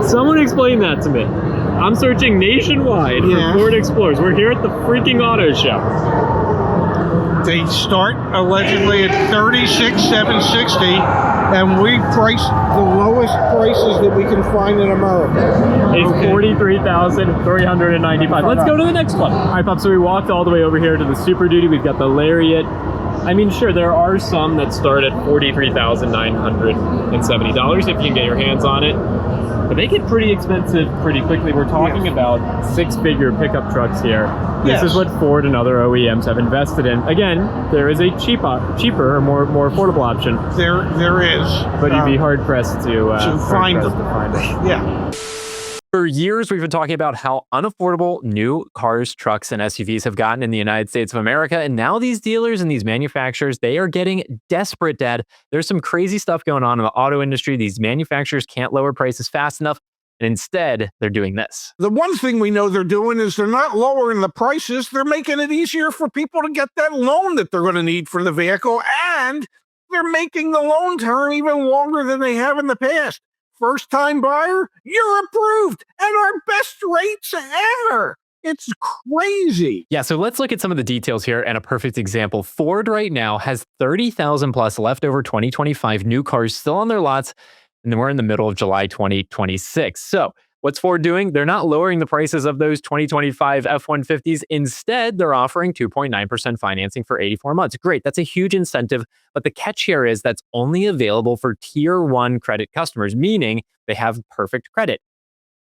Someone explain that to me. I'm searching nationwide for Ford Explorers. We're here at the freaking auto show. They start allegedly at $36,760, and we price the lowest prices that we can find in America. It's $43,395. Let's go to the next one. All right, Pop, so we walked all the way over here to the Super Duty. We've got the Lariat. I mean, sure, there are some that start at $43,970 if you can get your hands on it. But they get pretty expensive pretty quickly. We're talking about six-figure pickup trucks here. This is what Ford and other OEMs have invested in. Again, there is a cheaper or more affordable option. There is. But you'd be hard-pressed to find them. Yeah. For years, we've been talking about how unaffordable new cars, trucks, and SUVs have gotten in the United States of America. And now these dealers and these manufacturers, they are getting desperate, Dad. There's some crazy stuff going on in the auto industry. These manufacturers can't lower prices fast enough. And instead, they're doing this. The one thing we know they're doing is they're not lowering the prices. They're making it easier for people to get that loan that they're going to need for the vehicle. And they're making the loan term even longer than they have in the past. First-time buyer, you're approved, and our best rates ever. It's crazy. Yeah, so let's look at some of the details here, and a perfect example. Ford right now has 30,000 plus leftover 2025 new cars still on their lots, and then we're in the middle of July 2026. So what's Ford doing? They're not lowering the prices of those 2025 F-150s. Instead, they're offering 2.9% financing for 84 months. Great, that's a huge incentive. But the catch here is that's only available for Tier 1 credit customers, meaning they have perfect credit.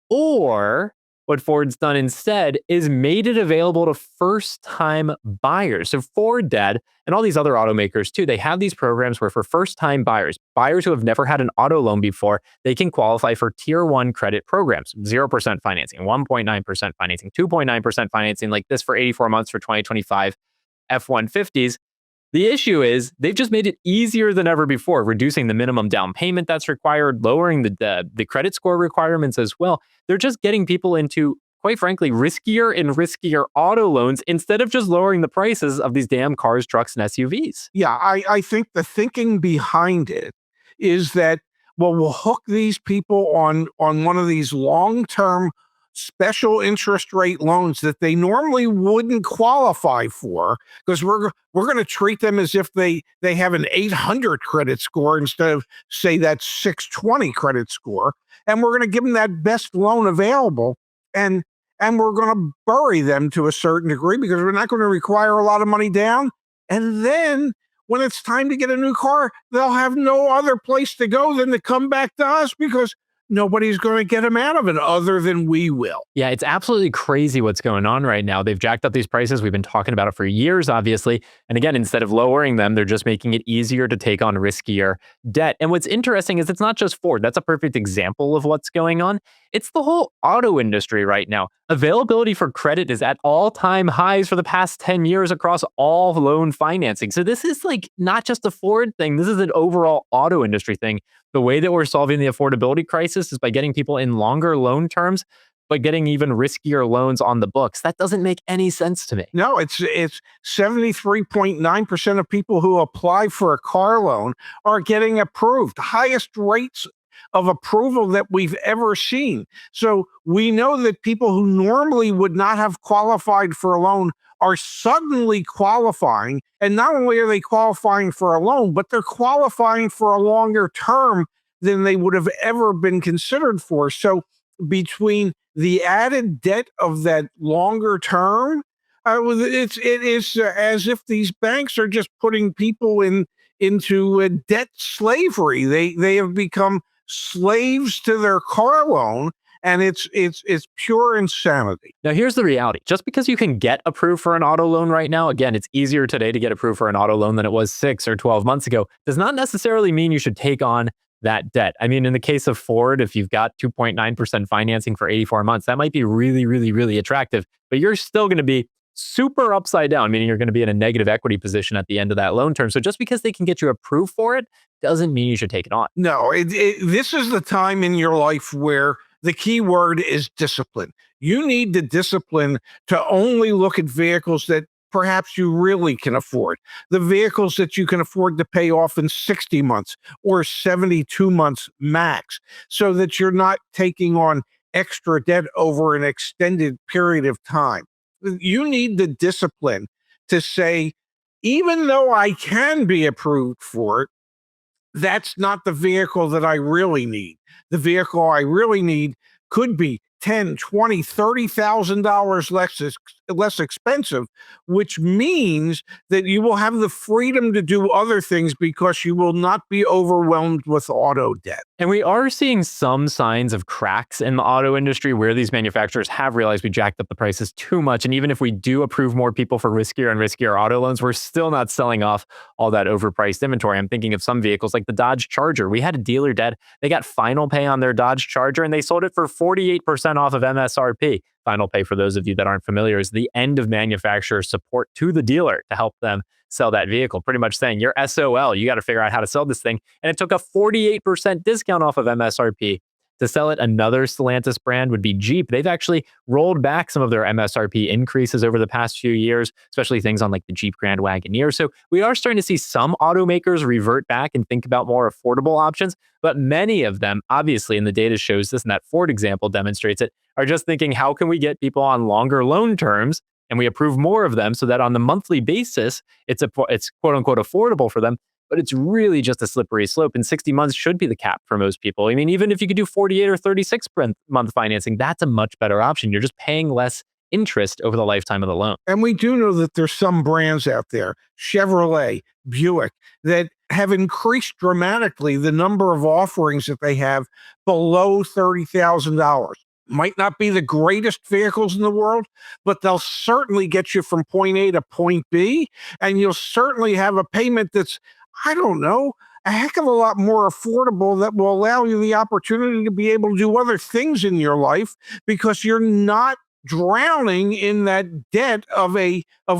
Or what Ford's done instead is made it available to first-time buyers. So Ford, Dad, and all these other automakers too, they have these programs where for first-time buyers who have never had an auto loan before, they can qualify for Tier 1 credit programs, 0% financing, 1.9% financing, 2.9% financing, like this for 84 months for 2025 F-150s. The issue is they've just made it easier than ever before, reducing the minimum down payment that's required, lowering the credit score requirements as well. They're just getting people into, quite frankly, riskier and riskier auto loans instead of just lowering the prices of these damn cars, trucks, and SUVs. Yeah, I think the thinking behind it is that, well, we'll hook these people on one of these long-term special interest rate loans that they normally wouldn't qualify for, because we're going to treat them as if they have an 800 credit score instead of, say, that 620 credit score, and we're going to give them that best loan available, and we're going to bury them to a certain degree because we're not going to require a lot of money down. And then when it's time to get a new car, they'll have no other place to go than to come back to us because nobody's going to get them out of it other than we will. Yeah, it's absolutely crazy what's going on right now. They've jacked up these prices. We've been talking about it for years, obviously. And again, instead of lowering them, they're just making it easier to take on riskier debt. And what's interesting is it's not just Ford. That's a perfect example of what's going on. It's the whole auto industry right now. Availability for credit is at all-time highs for the past 10 years across all loan financing. So this is like not just a Ford thing. This is an overall auto industry thing. The way that we're solving the affordability crisis is by getting people in longer loan terms, but getting even riskier loans on the books. That doesn't make any sense to me. No, it's 73.9% of people who apply for a car loan are getting approved. Highest rates of approval that we've ever seen. So we know that people who normally would not have qualified for a loan are suddenly qualifying. And not only are they qualifying for a loan, but they're qualifying for a longer term than they would have ever been considered for. So between the added debt of that longer term, it is as if these banks are just putting people into debt slavery. They have become slaves to their car loan, and it's pure insanity. Now, here's the reality. Just because you can get approved for an auto loan right now, again, it's easier today to get approved for an auto loan than it was 6 or 12 months ago, does not necessarily mean you should take on that debt. I mean, in the case of Ford, if you've got 2.9% financing for 84 months, that might be really, really, really attractive, but you're still going to be super upside down, meaning you're going to be in a negative equity position at the end of that loan term. So just because they can get you approved for it doesn't mean you should take it on. No, this is the time in your life where the key word is discipline. You need the discipline to only look at vehicles that perhaps you really can afford, the vehicles that you can afford to pay off in 60 months or 72 months max, so that you're not taking on extra debt over an extended period of time. You need the discipline to say, even though I can be approved for it, that's not the vehicle that I really need. The vehicle I really need could be 10, 20, $30,000 less expensive, which means that you will have the freedom to do other things because you will not be overwhelmed with auto debt. And we are seeing some signs of cracks in the auto industry where these manufacturers have realized we jacked up the prices too much. And even if we do approve more people for riskier and riskier auto loans, we're still not selling off all that overpriced inventory. I'm thinking of some vehicles like the Dodge Charger. We had a dealer dead. They got final pay on their Dodge Charger and they sold it for 48% off of MSRP. Final pay, for those of you that aren't familiar, is the end of manufacturer support to the dealer to help them sell that vehicle, pretty much saying you're SOL, you got to figure out how to sell this thing. And it took a 48% discount off of MSRP to sell it. Another Stellantis brand would be Jeep. They've actually rolled back some of their MSRP increases over the past few years, especially things on like the Jeep Grand Wagoneer. So we are starting to see some automakers revert back and think about more affordable options, but many of them, obviously, and the data shows this, and that Ford example demonstrates it, are just thinking, how can we get people on longer loan terms and we approve more of them so that on the monthly basis, it's quote unquote affordable for them. But it's really just a slippery slope. And 60 months should be the cap for most people. I mean, even if you could do 48 or 36-month financing, that's a much better option. You're just paying less interest over the lifetime of the loan. And we do know that there's some brands out there, Chevrolet, Buick, that have increased dramatically the number of offerings that they have below $30,000. Might not be the greatest vehicles in the world, but they'll certainly get you from point A to point B. And you'll certainly have a payment that's, I don't know, a heck of a lot more affordable that will allow you the opportunity to be able to do other things in your life because you're not drowning in that debt of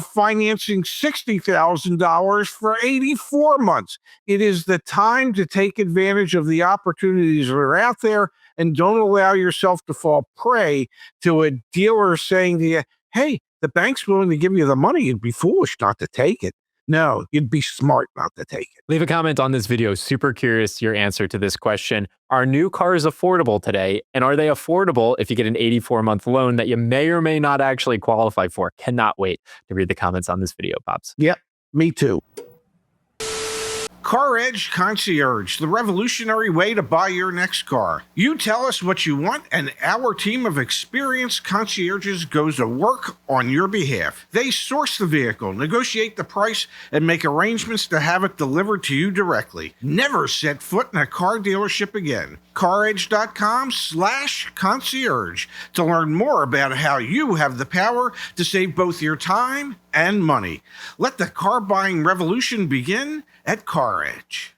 financing $60,000 for 84 months. It is the time to take advantage of the opportunities that are out there, and don't allow yourself to fall prey to a dealer saying to you, hey, the bank's willing to give you the money. You'd be foolish not to take it. No, you'd be smart not to take it. Leave a comment on this video. Super curious your answer to this question. Are new cars affordable today? And are they affordable if you get an 84-month loan that you may or may not actually qualify for? Cannot wait to read the comments on this video, Pops. Yep, me too. CarEdge Concierge, the revolutionary way to buy your next car. You tell us what you want, and our team of experienced concierges goes to work on your behalf. They source the vehicle, negotiate the price, and make arrangements to have it delivered to you directly. Never set foot in a car dealership again. CarEdge.com/concierge to learn more about how you have the power to save both your time and money. Let the car buying revolution begin at CarEdge.